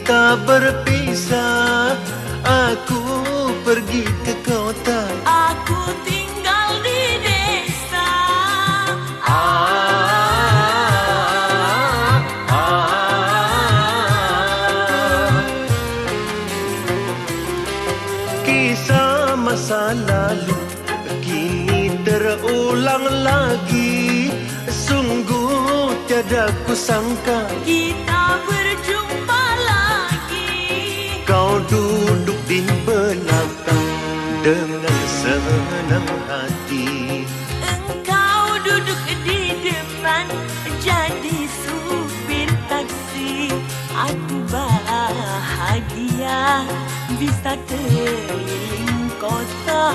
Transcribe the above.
kita berpisah. Aku pergi ke kota, aku tinggal di desa. Kisah masa lalu kini terulang lagi. Sungguh tiada kusangka Kita berjumpa lagi. kau duduk di belakang dengan senang hati. Engkau duduk di depan jadi supir taksi. Aku bahagia bisa keliling kota.